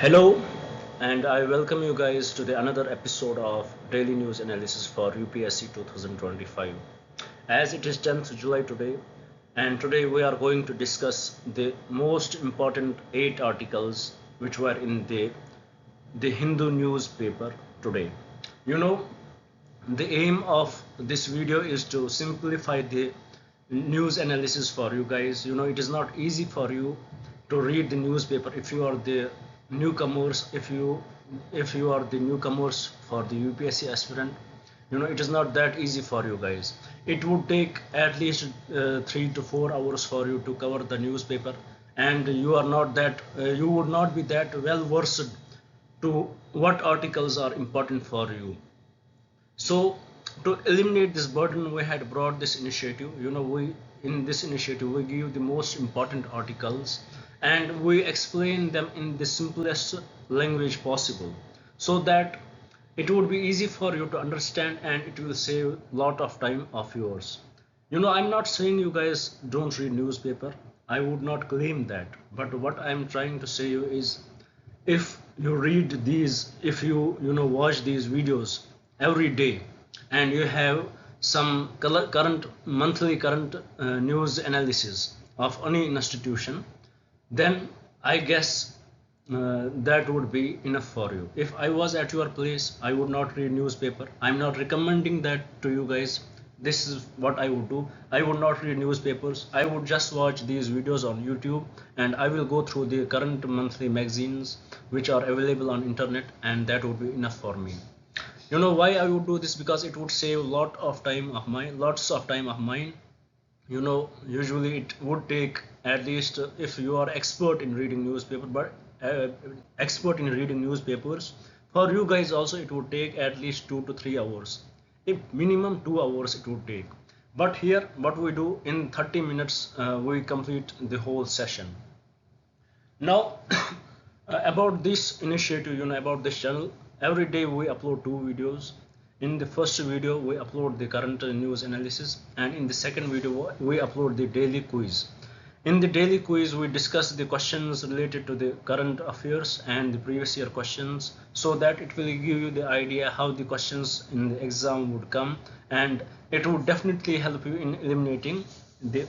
Hello, and I welcome you guys to the another episode of Daily News Analysis for UPSC 2025. As it is 10th July today, and today we are going to discuss the most important 8 articles which were in the Hindu newspaper today. You know, the aim of this video is to simplify the news analysis for you guys. It is not easy for you to read the newspaper if you are the newcomers, if you are the newcomers for the UPSC aspirant. It is not that easy for you guys. It would take at least 3 to 4 hours for you to cover the newspaper, and you would not be that well versed to what articles are important for you. So to eliminate this burden, we had brought this initiative. We in this initiative we give the most important articles and we explain them in the simplest language possible, so that it would be easy for you to understand and it will save a lot of time of yours. I'm not saying you guys don't read newspaper. I would not claim that. But what I'm trying to say you is, if you read these, if you watch these videos every day, and you have some current monthly current news analysis of any institution, then I guess that would be enough for you. If I was at your place, I would not read newspaper. I'm not recommending that to you guys. This is what I would do. I would not read newspapers. I would just watch these videos on YouTube, and I will go through the current monthly magazines which are available on internet, and that would be enough for me. Why I would do this? Because it would save lots of time of mine. Usually it would take at least, if you are expert in reading newspaper, but expert in reading newspapers, for you guys also it would take at least 2 to 3 hours. If minimum 2 hours it would take. But here what we do, in 30 minutes we complete the whole session. Now about this initiative, about this channel, every day we upload 2 videos. In the first video we upload the current news analysis, and in the second video we upload the daily quiz. In the daily quiz we discuss the questions related to the current affairs and the previous year questions, so that it will give you the idea how the questions in the exam would come, and it would definitely help you in eliminating the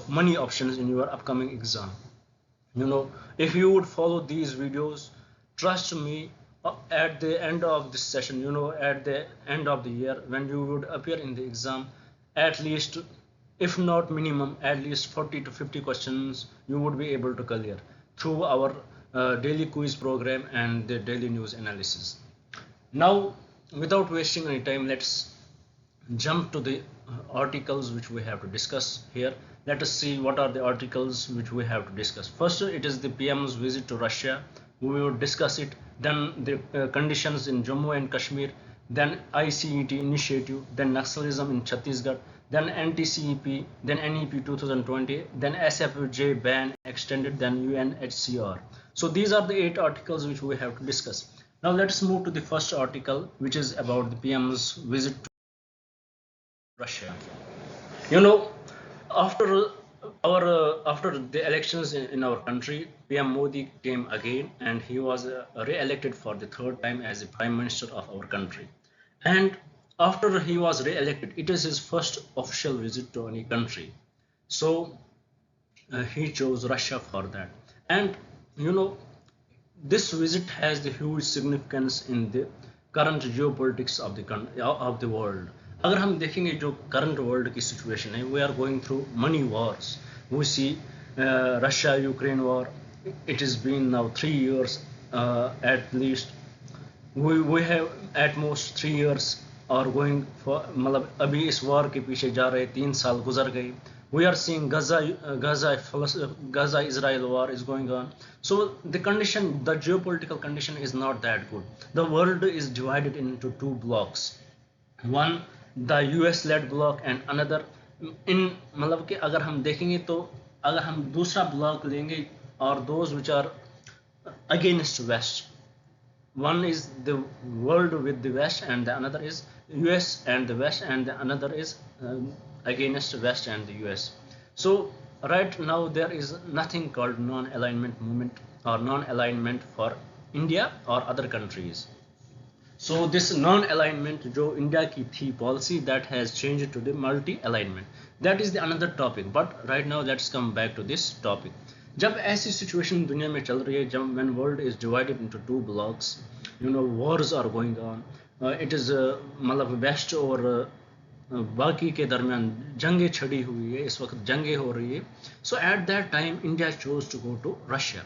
money options in your upcoming exam. If you would follow these videos, trust me, at the end of this session, at the end of the year, when you would appear in the exam, at least, if not minimum, at least 40 to 50 questions you would be able to clear through our daily quiz program and the daily news analysis. Now, without wasting any time, let's jump to the articles which we have to discuss here. Let us see what are the articles which we have to discuss. First, it is the PM's visit to Russia. We will discuss it. Then the conditions in Jammu and Kashmir. Then ICET initiative. Then Naxalism in Chhattisgarh. Then NTCEP. Then NEP 2020. Then SFJ ban extended. Then UNHCR. So these are the 8 articles which we have to discuss. Now let's move to the first article, which is about the PM's visit to Russia. After after the elections in our country, PM Modi came again, and he was re-elected for the 3rd time as the Prime Minister of our country. And after he was re-elected, it is his first official visit to any country. So he chose Russia for that. And this visit has the huge significance in the current geopolitics of the world. अगर हम देखेंगे जो current world की situation है, we are going through money wars. We see Russia Ukraine war. It is been now 3 years at least. we have at most 3 years और going for, मतलब अभी इस वॉर के पीछे जा रहे 3 साल गुजर गए. We are seeing Gaza Israel war is going on. So the geopolitical condition is not that good. The world is divided into 2 blocks. One, the US led block, and another in, मतलब कि अगर हम देखेंगे तो अगर हम दूसरा block लेंगे, और those which are against West. One is the world with the West, and the another is US and the West, and the another is against West and the US. So right now there is nothing called non-alignment movement or non-alignment for India or other countries. So this non-alignment जो India की थी policy, that has changed to the multi-alignment. That is the another topic. But right now let's come back to this topic. जब ऐसी situation दुनिया में चल रही है, जब when world is divided into two blocks, wars are going on, it is मतलब waste और बाकी के दरमियान जंगें छड़ी हुई है, इस वक्त जंगें हो रही है. So at that time India chose to go to Russia.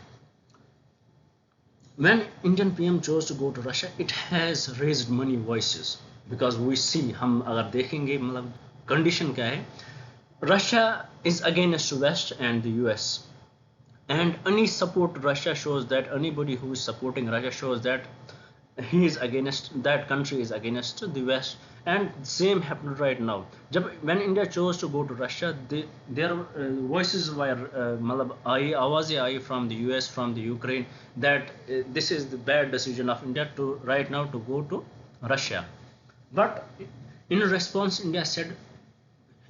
When Indian PM chose to go to Russia, it has raised many voices because we see, हम अगर देखेंगे मतलब condition क्या है, Russia is against West and the US, and any support to Russia shows that anybody who is supporting Russia shows that he is against, that country is against the West. And same happened right now. When India chose to go to Russia, their voices were मतलब आवाज़ें आई from the US, from the Ukraine, that this is the bad decision of India to right now to go to Russia. But in response, India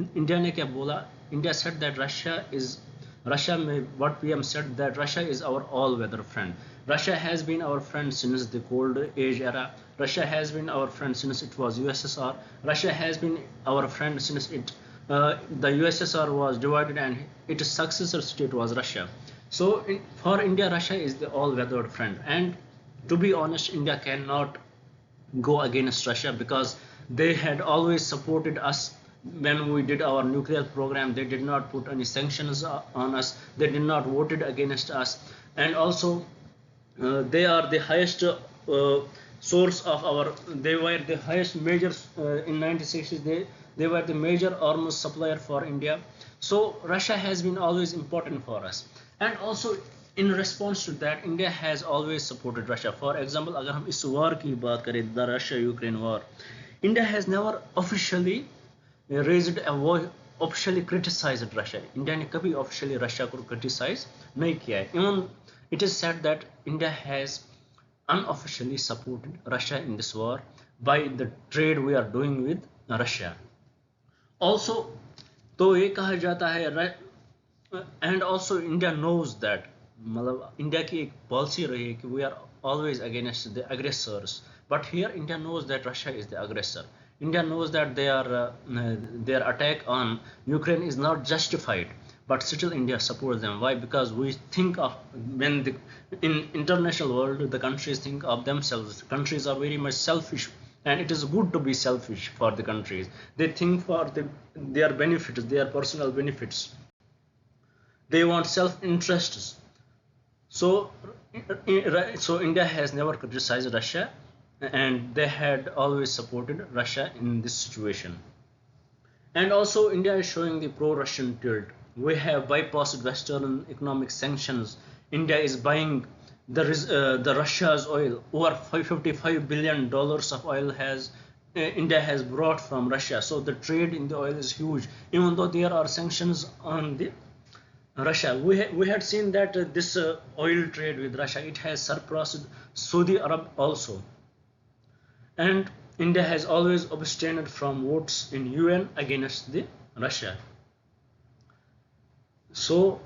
ने क्या बोला? India said that Russia में what PM said that Russia is our all-weather friend. Russia has been our friend since the Cold Age era. Russia has been our friend since it was USSR. Russia has been our friend since the USSR was divided and its successor state was Russia. So for India, Russia is the all-weather friend. And to be honest, India cannot go against Russia because they had always supported us. When we did our nuclear program, they did not put any sanctions on us. They did not voted against us. And also they are the highest source of they were the highest major in 1960s. They were the major arms supplier for India. So Russia has been always important for us. And also in response to that, India has always supported Russia. For example, अगर हम इस war की बात करें, the Russia-Ukraine war, India has never officially raised a voice, officially criticized Russia. India ने कभी officially Russia को criticize नहीं किया है. Even it is said that India has unofficially supported Russia in this war by the trade we are doing with Russia. Also, तो ये कहा जाता है, and also India knows that, मतलब इंडिया की एक पॉलिसी रही है कि we are always against the aggressors. But here India knows that Russia is the aggressor. India knows that their attack on Ukraine is not justified, but still India supports them. Why? Because we think of, in international world, the countries think of themselves. Countries are very much selfish, and it is good to be selfish for the countries. They think for their benefits, their personal benefits. They want self-interests. So India has never criticized Russia, and they had always supported Russia in this situation. And also India is showing the pro-Russian tilt. We have bypassed Western economic sanctions. India is buying the Russia's oil. Over $55 billion of oil India has brought from Russia. So the trade in the oil is huge. Even though there are sanctions on the Russia, we had seen that this oil trade with Russia, it has surpassed Saudi Arab also. And India has always abstained from votes in UN against the Russia. So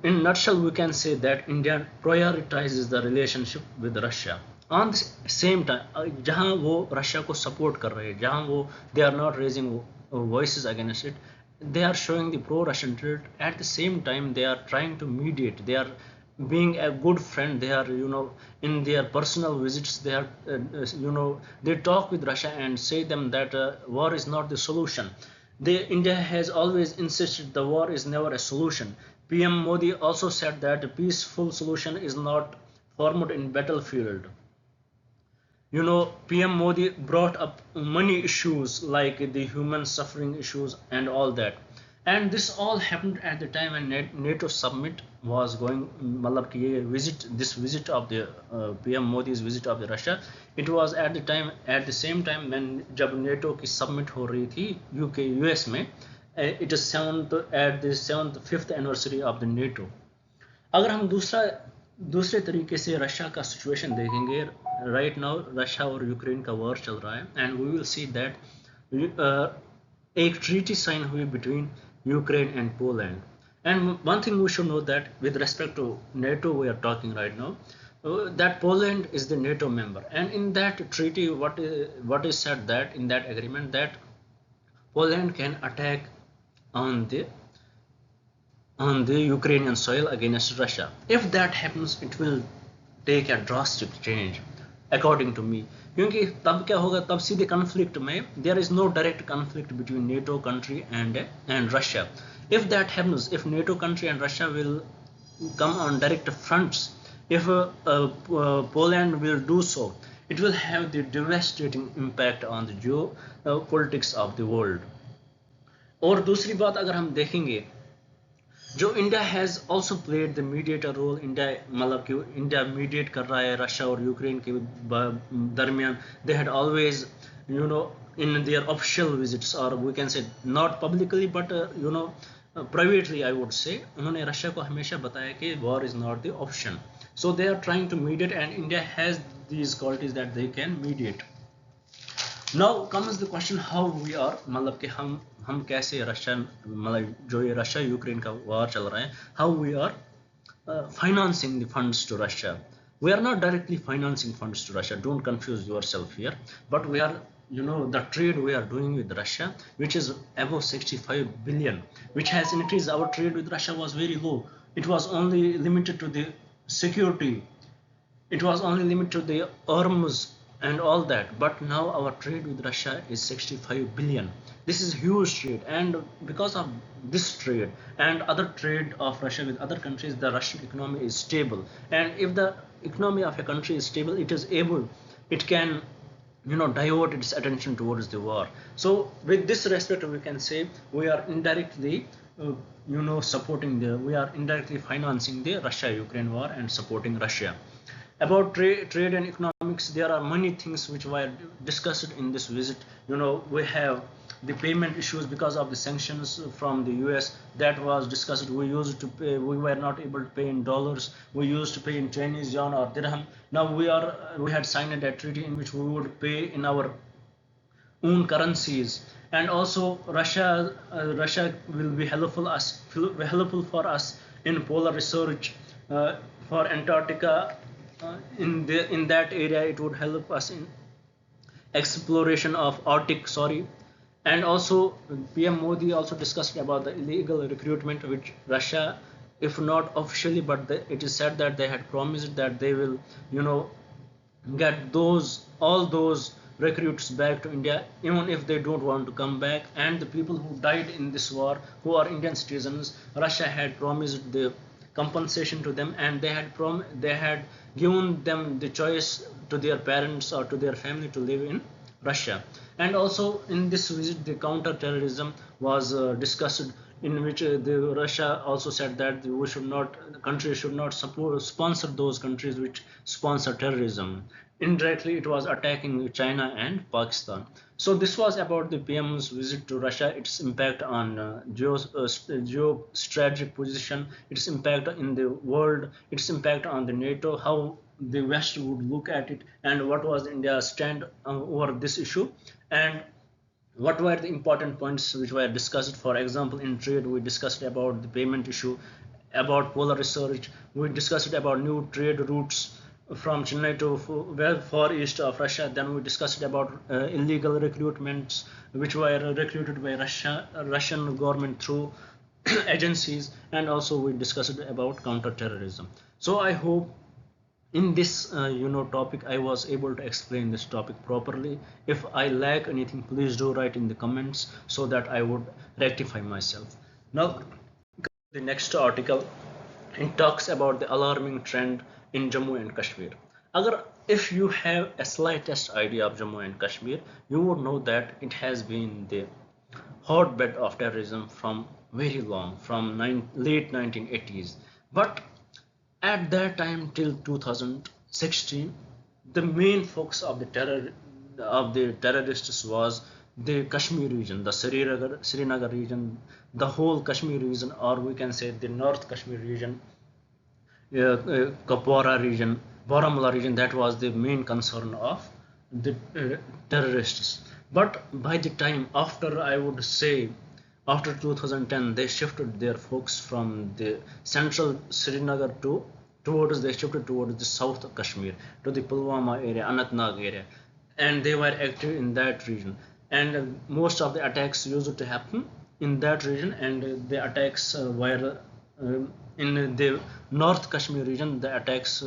in a nutshell, we can say that India prioritizes the relationship with Russia. On the same time, जहाँ वो Russia को support कर रहे हैं, जहाँ वो they are not raising voices against it, they are showing the pro-Russian tilt. At the same time, they are trying to mediate. They are being a good friend. They are, in their personal visits, they are, they talk with Russia and say them that war is not the solution. India has always insisted the war is never a solution. PM Modi also said that a peaceful solution is not formed in battlefield. PM Modi brought up many issues like the human suffering issues and all that. And this all happened at the time when NATO summit was going, मतलब कि ये this visit of the PM Modi's visit of the Russia, it was at the same time when जब NATO की summit हो रही थी US में, it is at the 5th anniversary of the NATO. अगर हम दूसरे तरीके से रशिया का सिचुएशन देखेंगे, राइट नाउ रशिया और यूक्रेन का वॉर चल रहा है, and we will see that एक ट्रीटी साइन हुई between Ukraine and Poland. And one thing we should know that with respect to NATO we are talking right now, that Poland is the NATO member, and in that treaty, what is said that in that agreement that Poland can attack on the Ukrainian soil against Russia. If that happens, it will take a drastic change, according to me. क्योंकि तब क्या होगा, तब सीधे conflict में there is no direct conflict between NATO country and Russia. If that happens, if NATO country and Russia will come on direct fronts, if Poland will do so, it will have the devastating impact on the geopolitics of the world. और दूसरी बात अगर हम देखेंगे, जो India has also played the mediator role, India मतलब कि India mediate कर रहा है रशिया और यूक्रेन के दरमियान. They had always in their official visits, or we can say not publicly but privately, I would say, उन्होंने रशिया को हमेशा बताया कि war is not the option. So they are trying to mediate, and India has these qualities that they can mediate. Now comes the question how we are, मतलब कि हम कैसे Russia, मतलब जो ये रशिया यूक्रेन का वार चल रहा है, how we are financing the funds to Russia. We are not directly financing funds to Russia, don't confuse yourself here, but we are, the trade we are doing with Russia, which is above 65 billion, which has increased. Our trade with Russia was very low. It was only limited to the security, it was only limited to the arms and all that, but now our trade with Russia is 65 billion. This is huge trade, and because of this trade and other trade of Russia with other countries, the Russian economy is stable. And if the economy of a country is stable, it can divert its attention towards the war. So with this respect, we can say we are indirectly we are indirectly financing the Russia Ukraine war and supporting Russia. About trade and economics, there are many things which were discussed in this visit. We have the payment issues because of the sanctions from the US, that was discussed. We were not able to pay in dollars, we used to pay in Chinese yuan or dirham. Now we had signed a treaty in which we would pay in our own currencies. And also Russia will be helpful for us in polar research, for Antarctica. In that area, it would help us in exploration of Arctic. And also PM Modi also discussed about the illegal recruitment, which Russia, if not officially, but it is said that they had promised that they will get all those recruits back to India, even if they don't want to come back. And the people who died in this war, who are Indian citizens, Russia had promised the compensation to them, and they had given them the choice to their parents or to their family to live in Russia. And also in this visit, the counter-terrorism was discussed, in which the Russia also said that the country should not sponsor those countries which sponsor terrorism. Indirectly, it was attacking China and Pakistan. So this was about the PM's visit to Russia, its impact on geostrategic position, its impact in the world, its impact on the NATO, how the West would look at it, and what was India's stand over this issue, and what were the important points which were discussed. For example, in trade, we discussed about the payment issue, about polar research, we discussed about new trade routes from Chennai to far east of Russia. Then we discussed about illegal recruitments which were recruited by Russian government through agencies, and also we discussed about counter-terrorism. So I hope in this topic I was able to explain this topic properly. If I lack anything, please do write in the comments so that I would rectify myself. Now the next article, it talks about the alarming trend in Jammu and Kashmir. If you have a slightest idea of Jammu and Kashmir, you would know that it has been the hotbed of terrorism from very long, from late 1980s. But at that time till 2016, the main focus of the terrorists was the Kashmir region, the Srinagar region, the whole Kashmir region, or we can say the North Kashmir region, Kapwara region, Baramulla region. That was the main concern of the terrorists. But by the time after, I would say, after 2010, they shifted their focus from the central Srinagar to they shifted towards the south of Kashmir, to the Pulwama area, Anantnag area, and they were active in that region. And most of the attacks used to happen in that region, and the attacks were in the North Kashmir region. The attacks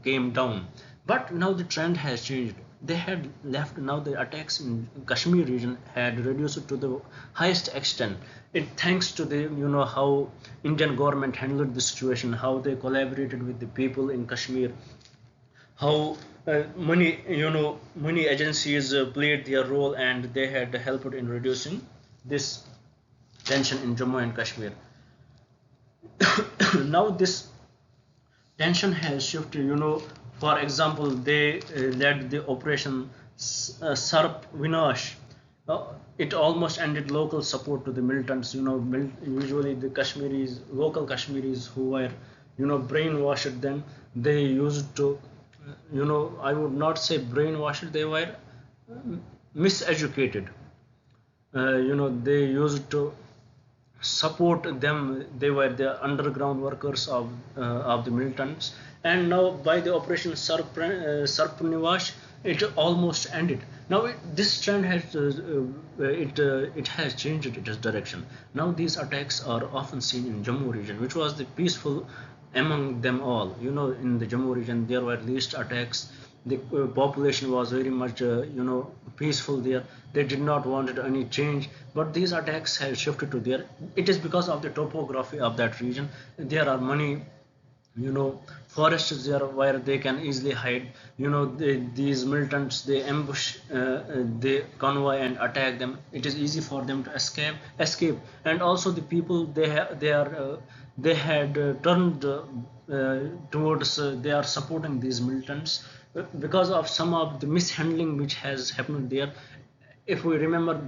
came down, but now the trend has changed. They had left. Now the attacks in Kashmir region had reduced to the highest extent. It thanks to the how Indian government handled the situation, how they collaborated with the people in Kashmir, how money agencies played their role, and they had helped in reducing this tension in Jammu and Kashmir. Now this tension has shifted. For example, they led the operation Sarp Vinash. It almost ended local support to the militants. Usually the local Kashmiris who were brainwashed, then they used to, I would not say brainwashed, they were miseducated. They used to support them. They were the underground workers of the militants. And now by the operation Sarpnivash, it almost ended. Now this trend has it has changed its direction. Now these attacks are often seen in Jammu region, which was the peaceful among them all. In the Jammu region there were least attacks. The population was very much peaceful there. They did not want any change, but these attacks have shifted to there. It is because of the topography of that region. There are many forests there where they can easily hide. These militants, they ambush the convoy and attack them. It is easy for them to escape. And also the people, they had turned towards they are supporting these militants because of some of the mishandling which has happened there. If we remember,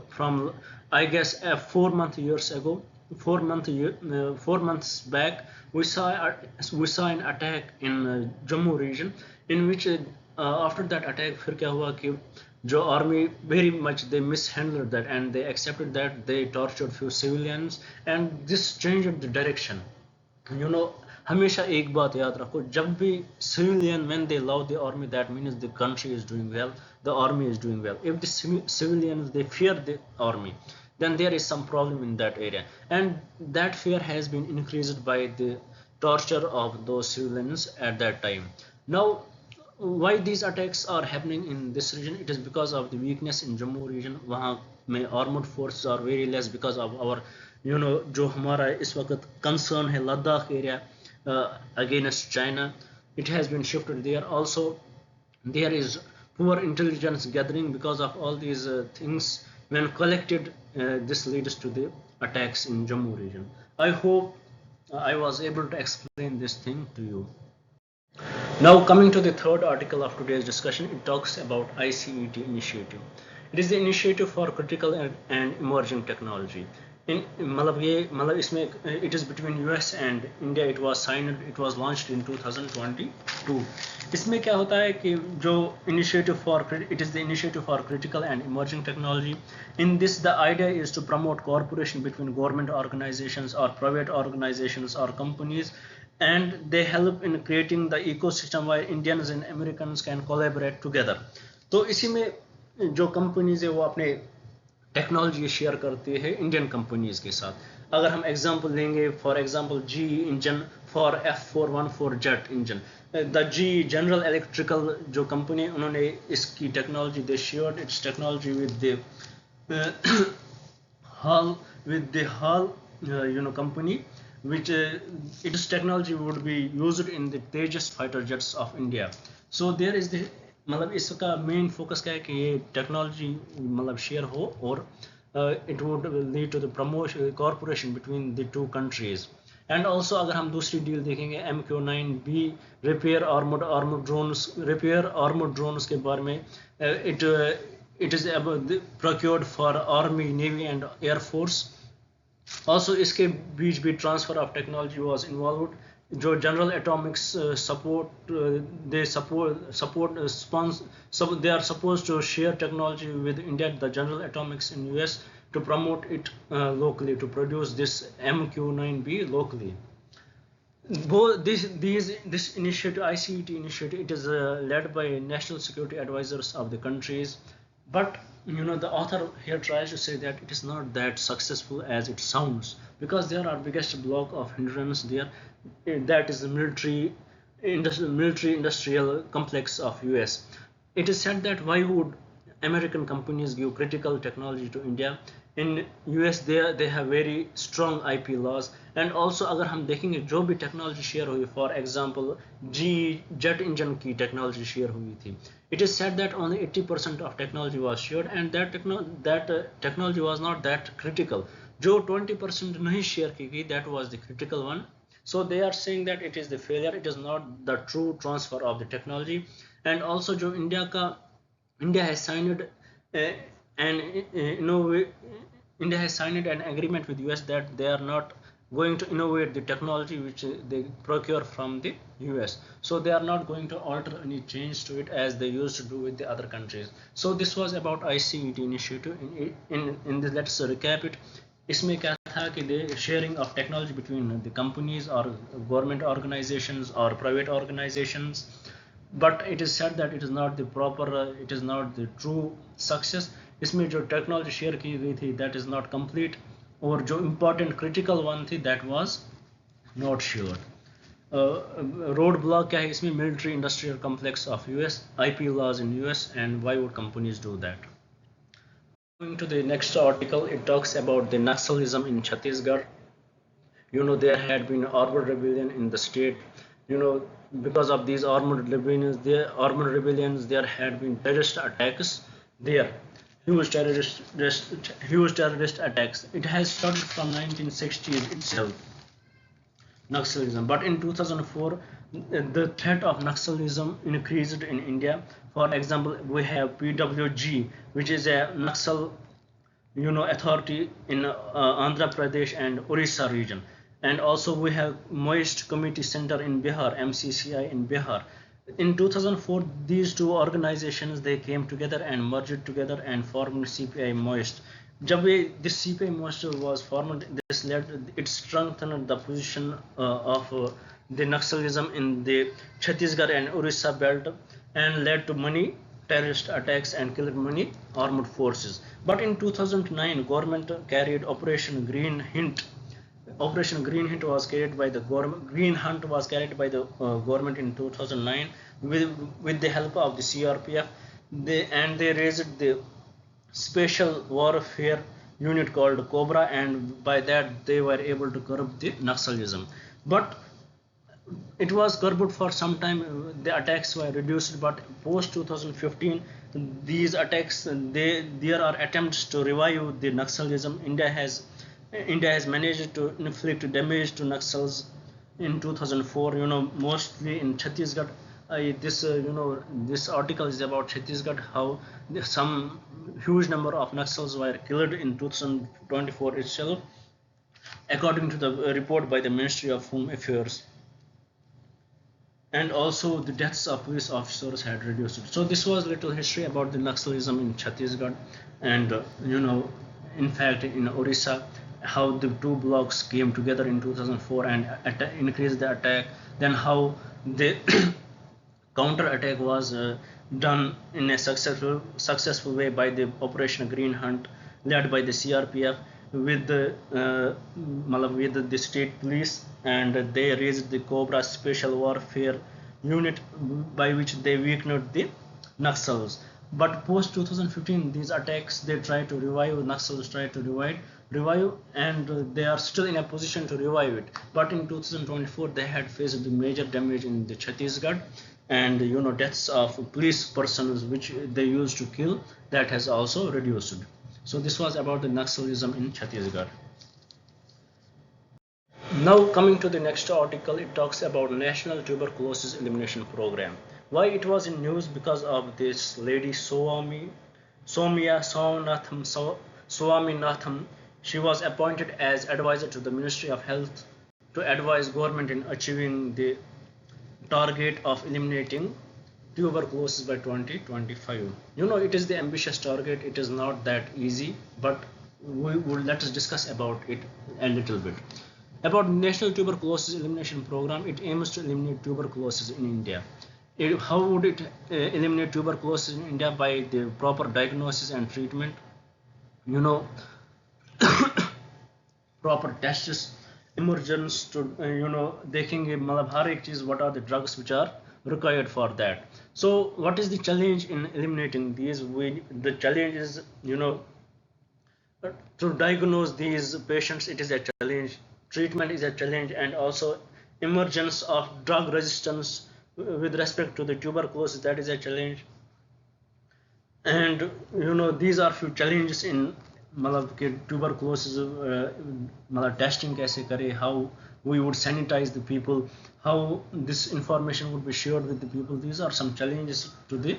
from I guess 4 years ago, 4 months back, we saw an attack in Jammu region, in which after that attack फिर क्या हुआ कि जो army very much they mishandled that, and they accepted that they tortured few civilians, and this changed the direction. हमेशा एक बात याद रखो, जब भी civilian, when they love the army, that means the country is doing well, the army is doing well. If the civilians, they fear the army, then there is some problem in that area, and that fear has been increased by the torture of those civilians at that time. Now why these attacks are happening in this region? It is because of the weakness in Jammu region. वहाँ में armed forces are very less because of our जो हमारा इस वक्त concern है Ladakh area against China. It has been shifted there. Also there is poor intelligence gathering because of all these things. When collected, this leads to the attacks in Jammu region. I hope I was able to explain this thing to you. Now coming to the third article of today's discussion, it talks about ICET initiative. It is the initiative for critical and emerging technology. It is between US and India. It was signed, it was launched in 2022. इसमें क्या होता है कि जो it is the initiative for critical and emerging technology. In this, the idea is to promote cooperation between government organizations or private organizations or companies, and they help in creating the ecosystem where Indians and Americans can collaborate together. तो इसी में जो companies है वो अपने technology share करती है Indian companies के साथ. अगर हम एग्जांपल लेंगे, for example GE engine for F414 jet engine, the GE general electrical जो कंपनी, उन्होंने इसकी technology, they shared it's technology with the hall company, which its technology would be used in the Tejas fighter jets of India. So there is the मतलब इसका main focus क्या है कि ये technology मतलब शेयर हो, और it would lead to the promotion corporation between the two countries. And also अगर हम दूसरी डील देखेंगे, MQ-9B रिपेयर आर्मर्ड ड्रोन्स के बारे में, it is procured for army, navy and air force. Also इसके बीच भी transfer of technology was involved. जो general atomics support, they are supposed to share technology with India, the General Atomics in US, to promote it locally, to produce this MQ-9B locally. Both this initiative, ICET initiative, it is led by national security advisors of the countries, but the author here tries to say that it is not that successful as it sounds, because there are biggest block of hindrance there, that is the military industrial complex of US. It is said that why would American companies give critical technology to India? In US they have very strong IP laws, and also अगर हम देखेंगे जो भी technology share हुई, for example GE jet engine की technology share हुई थी, it is said that only 80% of technology was shared, and that technology was not that critical. जो 20% नहीं शेयर की गई, that was the critical one. So they are saying that it is the failure, it is not the true transfer of the technology. And also जो India has signed an India has signed an agreement with US that they are not going to innovate the technology which they procure from the US. So they are not going to alter any change to it as they used to do with the other countries. So this was about ICET initiative. In this, let's recap it. इसमें क्या था कि the sharing of technology between the companies or government organizations or private organizations, but it is said that it is not the proper, it is not the true success. इसमें जो technology share की गई थी that is not complete, और जो important critical one थी that was not sure. Road block क्या है इसमें? Military industrial complex of US, IP laws in US, and why would companies do that? Going to the next article, it talks about the Naxalism in Chhattisgarh. There had been armed rebellion in the state. Because of these armed rebellions, there had been terrorist attacks there. Huge terrorist attacks. It has started from 1960s itself, Naxalism. But in 2004, the threat of Naxalism increased in India. For example, we have PWG, which is a Naxal authority in Andhra Pradesh and Orissa region. And also we have Moist Committee Center in Bihar, MCCI in Bihar. In 2004, these two organizations, they came together and merged together and formed CPI Moist. जब this CPI Moist was formed, it strengthened the position of the Naxalism in the Chhattisgarh and Orissa belt, and led to many terrorist attacks and killed many armed forces. But in 2009, government carried Operation Green Hint. Operation Green Hint was carried by the government. Green Hunt was carried by the government in 2009 with the help of the CRPF. They raised the special warfare unit called Cobra, and by that they were able to curb the Naxalism. But it was curbed for some time. The attacks were reduced, but post 2015, these attacks, there are attempts to revive the Naxalism. India has managed to inflict damage to Naxals in 2004. Mostly in Chhattisgarh. This article is about Chhattisgarh, how some huge number of Naxals were killed in 2024 itself, according to the report by the Ministry of Home Affairs. And also the deaths of police officers had reduced. So this was little history about the Naxalism in Chhattisgarh, and in fact in Orissa, how the two blocks came together in 2004 and increased the attack. Then how the counter attack was done in a successful way by the Operation Green Hunt, led by the CRPF with the state police, and they raised the Cobra special warfare unit, by which they weakened the Naxals. But post 2015, these attacks, they try to revive, Naxals try to revive, and they are still in a position to revive it. But in 2024, they had faced the major damage in the Chhattisgarh, and deaths of police persons which they used to kill, that has also reduced. So this was about the Naxalism in Chhattisgarh. Now coming to the next article, it talks about National Tuberculosis Elimination Program. Why it was in news? Because of this lady Soumya Swaminathan. She was appointed as advisor to the Ministry of Health to advise government in achieving the target of eliminating tuberculosis by 2025. It is the ambitious target. It is not that easy, but let us discuss about it a little bit. About National Tuberculosis Elimination Program, it aims to eliminate tuberculosis in India. How would it eliminate tuberculosis in India? By the proper diagnosis and treatment, you know, proper tests, emergence to देखेंगे मतलब हर एक चीज what are the drugs which are required for that. So what is the challenge in eliminating these? The challenge is to diagnose these patients, it is a challenge. Treatment is a challenge, and also emergence of drug resistance with respect to the tuberculosis, that is a challenge. And these are few challenges in मतलब कि tuberculosis मतलब testing कैसे करें, how we would sanitize the people, how this information would be shared with the people. These are some challenges to the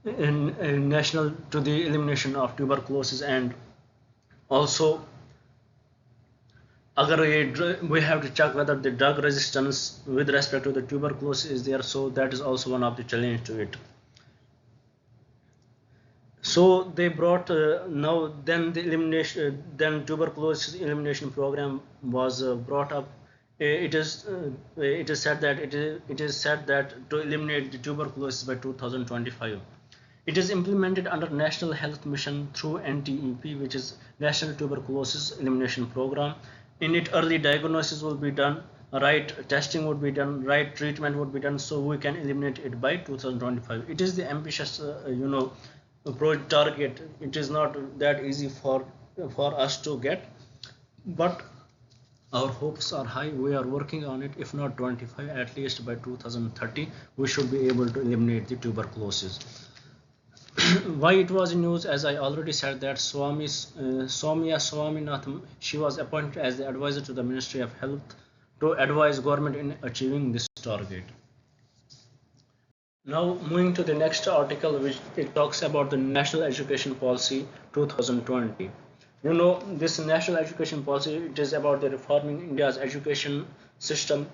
national to the elimination of tuberculosis. And also we have to check whether the drug resistance with respect to the tuberculosis is there, so that is also one of the challenge to it. So they brought then the elimination, then tuberculosis elimination program was brought up. It is said that to eliminate the tuberculosis by 2025. It is implemented under National Health Mission through NTEP, which is National Tuberculosis Elimination Program. In it, early diagnosis will be done, right testing would be done, right treatment would be done, so we can eliminate it by 2025. It is the ambitious target. It is not that easy for us to get, but our hopes are high. We are working on it. If not 25, at least by 2030 we should be able to eliminate the tuberculosis. Why it was in news? As I already said, that Soumya Swaminathan, she was appointed as the advisor to the Ministry of Health to advise government in achieving this target. Now moving to the next article, which it talks about the National Education Policy 2020. This National Education Policy, it is about the reforming India's education system.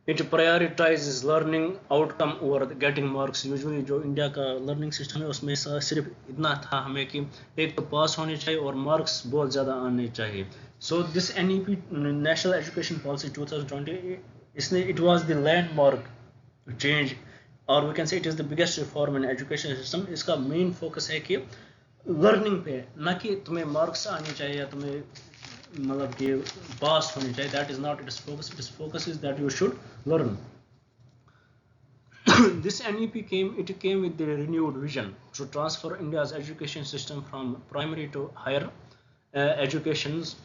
It prioritizes learning outcome over getting marks. Usually जो India का learning system है उसमें सिर्फ इतना था हमें कि एक तो पास होने चाहिए और मार्क्स बहुत ज़्यादा आने चाहिए. So this NEP, National Education Policy 2020, it was the landmark change, or we can say it is the biggest reform in education system. इसका main focus है कि learning पे, ना कि तुम्हें marks आने चाहिए या तुम्हें मतलब कि पास होनी चाहिए. That is not its focus. Its focus is that you should learn. This NEP came with the renewed vision to transfer India's education system from primary to higher educations.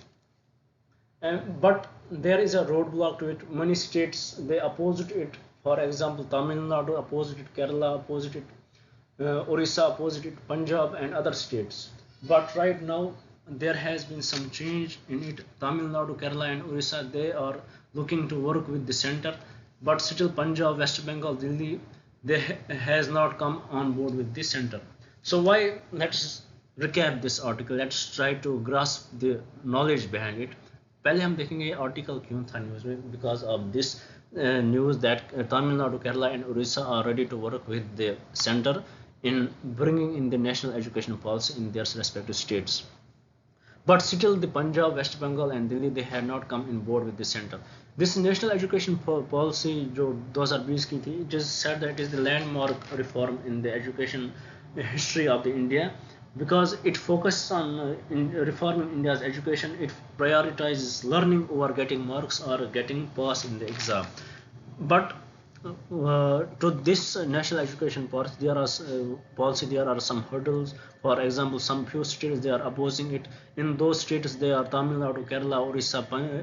But there is a roadblock to it. Many states, they opposed it. For example, Tamil Nadu opposed it, Kerala opposed it, Orissa opposed it, Punjab and other states. But right now there has been some change in it. Tamil Nadu, Kerala and Orissa, they are looking to work with the center, but still Punjab, West Bengal, Delhi, they has not come on board with the center. So why? Let's recap this article. Let's try to grasp the knowledge behind it. पहले हम देखेंगे ये article क्यों था news में. Because of this news that Tamil Nadu, Kerala and Orissa are ready to work with the center in bringing in the national education policy in their respective states. But still the Punjab, West Bengal and Delhi, they had not come in board with the center. This national education policy जो 2020 की थी, it is said that it is the landmark reform in the education history of the India, because it focuses on reforming India's education. It prioritizes learning over getting marks or getting pass in the exam. But to this national education policy, there are some hurdles. For example, some few states, they are opposing it. In those states, they are Tamil Nadu, Kerala, Orissa,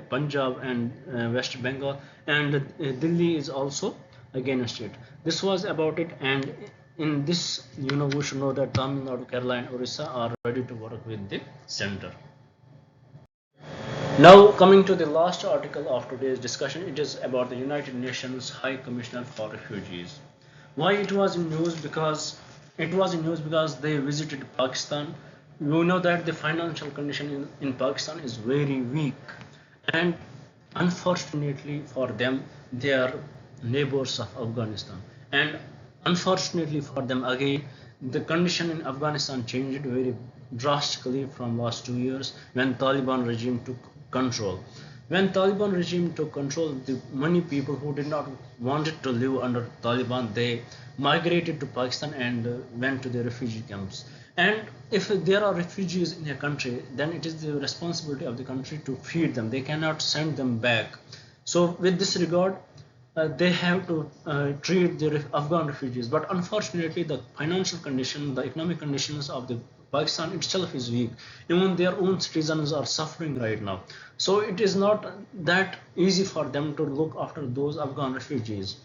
Punjab and West Bengal, and Delhi is also against it. This was about it. And in this, we should know that Tamil Nadu, Kerala and Orissa are ready to work with the center. Now coming to the last article of today's discussion, it is about the United Nations High Commissioner for Refugees. Why it was in news? Because they visited Pakistan. We know that the financial condition in Pakistan is very weak, and unfortunately for them, they are neighbors of Afghanistan. And unfortunately for them again, the condition in Afghanistan changed very drastically from last 2 years when Taliban regime took control. When Taliban regime took control, the many people who did not wanted to live under Taliban, they migrated to Pakistan and went to the refugee camps. And if there are refugees in a country, then it is the responsibility of the country to feed them. They cannot send them back. So with this regard, they have to treat the Afghan refugees. But unfortunately, the financial condition, the economic conditions of the Pakistan itself is weak. Even their own citizens are suffering right now. So it is not that easy for them to look after those Afghan refugees.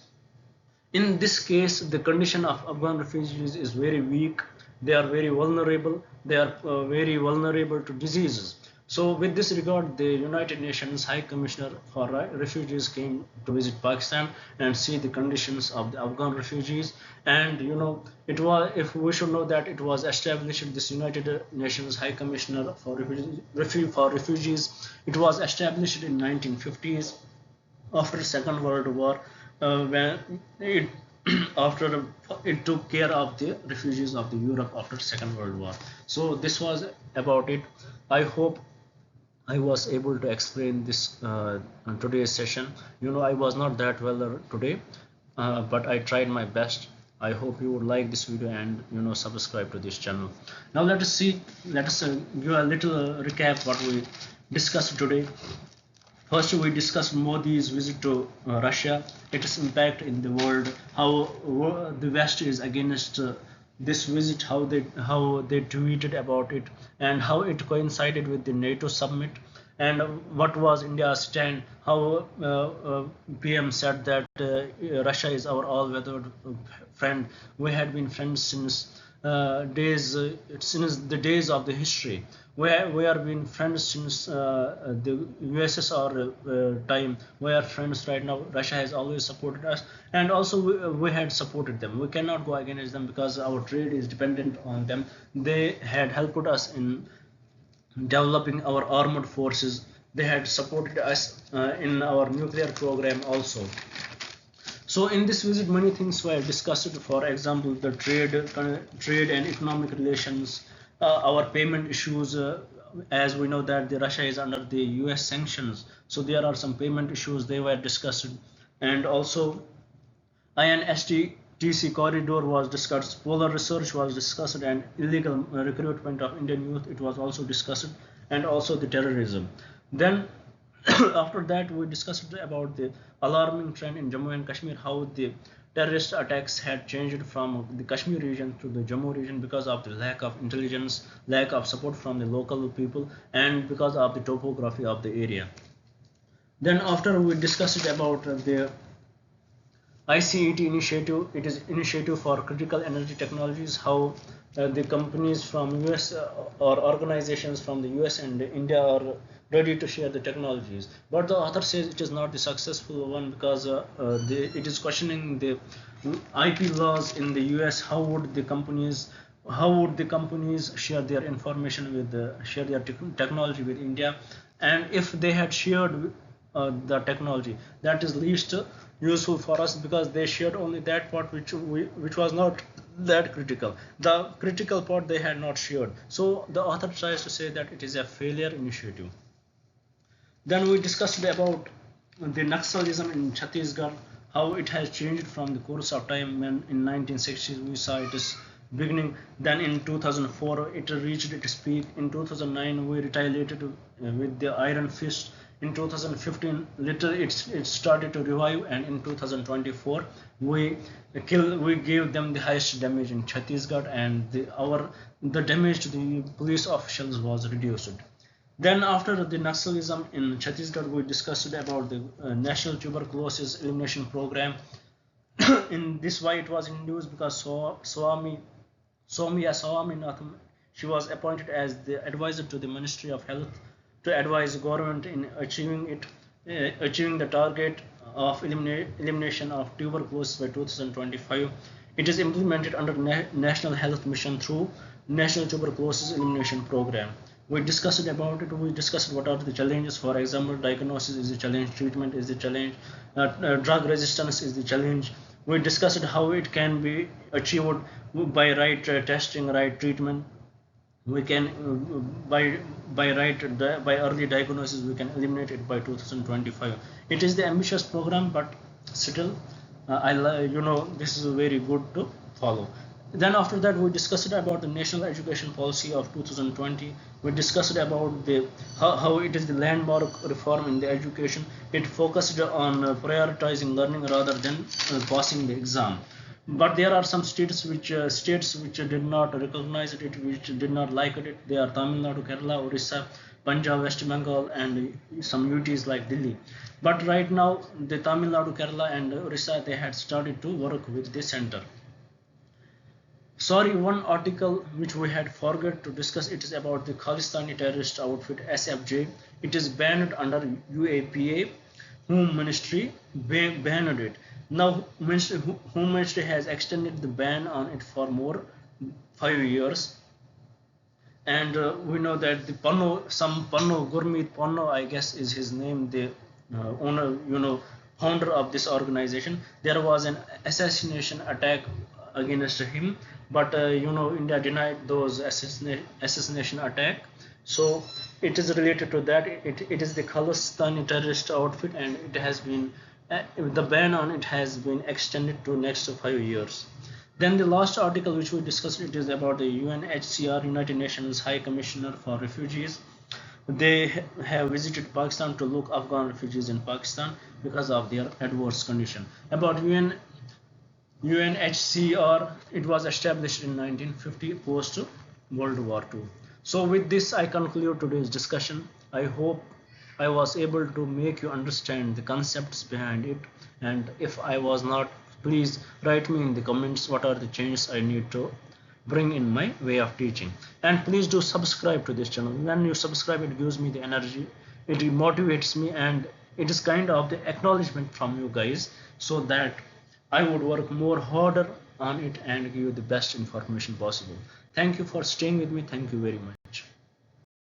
In this case, the condition of Afghan refugees is very weak. They are very vulnerable. They are very vulnerable to diseases. So with this regard, the United Nations High Commissioner for Refugees came to visit Pakistan and see the conditions of the Afghan refugees. And it was, if we should know that it was established, this United Nations High Commissioner for Refugees, it was established in 1950s after Second World War, when it after it took care of the refugees of the Europe after Second World War. So this was about it. I hope I was able to explain this on today's session. I was not that well today, but I tried my best. I hope you would like this video and subscribe to this channel. Now let us give a little recap what we discussed today. First, we discussed Modi's visit to Russia, its impact in the world, how the West is against this visit, how they tweeted about it, and how it coincided with the NATO summit, and what was India's stand, how PM said that Russia is our all-weather friend. We had been friends since since the days of the history. We have been friends since the USSR time. We are friends right now. Russia has always supported us, and also we had supported them. We cannot go against them because our trade is dependent on them. They had helped us in developing our armored forces. They had supported us in our nuclear program also. So in this visit, many things were discussed. For example, the trade and economic relations, our payment issues. As we know that Russia is under the US sanctions, so there are some payment issues they were discussed, and also INSTTC corridor was discussed, polar research was discussed, and illegal recruitment of Indian youth, it was also discussed, and also the terrorism. Then after that, we discussed about the alarming trend in Jammu and Kashmir, how the terrorist attacks had changed from the Kashmir region to the Jammu region because of the lack of intelligence, lack of support from the local people, and because of the topography of the area. Then after, we discussed about the ICET initiative. It is initiative for critical energy technologies, how the companies from US or organizations from the US and India are ready to share the technologies. But the author says it is not the successful one because it is questioning the IP laws in the US. How would the companies share their information with share their technology with India? And if they had shared the technology, that is least useful for us, because they shared only that part which was not that critical. The critical part they had not shared. So the author tries to say that it is a failure initiative. Then we discussed about the Naxalism in Chhattisgarh, how it has changed from the course of time. When in 1960s we saw it is beginning, then in 2004 it reached its peak. In 2009 we retaliated with the iron fist. In 2015 it started to revive, and in 2024 we gave them the highest damage in Chhattisgarh, and the damage to the police officials was reduced. Then after the Naxalism in Chhattisgarh, we discussed about the National Tuberculosis Elimination Program. In this, why it was introduced, because Swami Swaminathan, she was appointed as the advisor to the Ministry of Health to advise the government in achieving the target of elimination of tuberculosis by 2025. It is implemented under National Health Mission through National Tuberculosis Elimination Program. We discussed about it. We discussed what are the challenges. For example, diagnosis is the challenge, treatment is the challenge, drug resistance is the challenge. We discussed how it can be achieved by right testing, right treatment. we can by early diagnosis we can eliminate it by 2025. It is the ambitious program, but still this is very good to follow. Then after that we discussed about the national education policy of 2020. We discussed about the how it is the landmark reform in the education. It focused on prioritizing learning rather than passing the exam. But there are some states which did not recognize it, which did not like it. They are Tamil Nadu, Kerala, Orissa, Punjab, West Bengal, and some UTs like Delhi. But right now the Tamil Nadu, Kerala, and Orissa, they had started to work with the center. Sorry, one article which we had forgot to discuss, it is about the Khalistani terrorist outfit SFJ. It is banned under UAPA. Home Ministry banned it. Now Home Ministry has extended the ban on it for more 5 years. And we know that the Panno Gurmeet Panno, I guess is his name, the owner, founder of this organization. There was an assassination attack against him, but India denied those assassination attack. So it is related to that. It is the Khalistani terrorist outfit, and it has been the ban on it has been extended to next 5 years. Then the last article which we discussed, it is about the UNHCR, United Nations High Commissioner for Refugees. They have visited Pakistan to look Afghan refugees in Pakistan because of their adverse condition. About UNHCR, it was established in 1950 post World War II. So with this I conclude today's discussion. I hope I was able to make you understand the concepts behind it, and if I was not, please write me in the comments what are the changes I need to bring in my way of teaching. And please do subscribe to this channel. When you subscribe, it gives me the energy, it motivates me, and it is kind of the acknowledgement from you guys, so that I would work more harder on it and give you the best information possible. Thank you for staying with me. Thank you very much.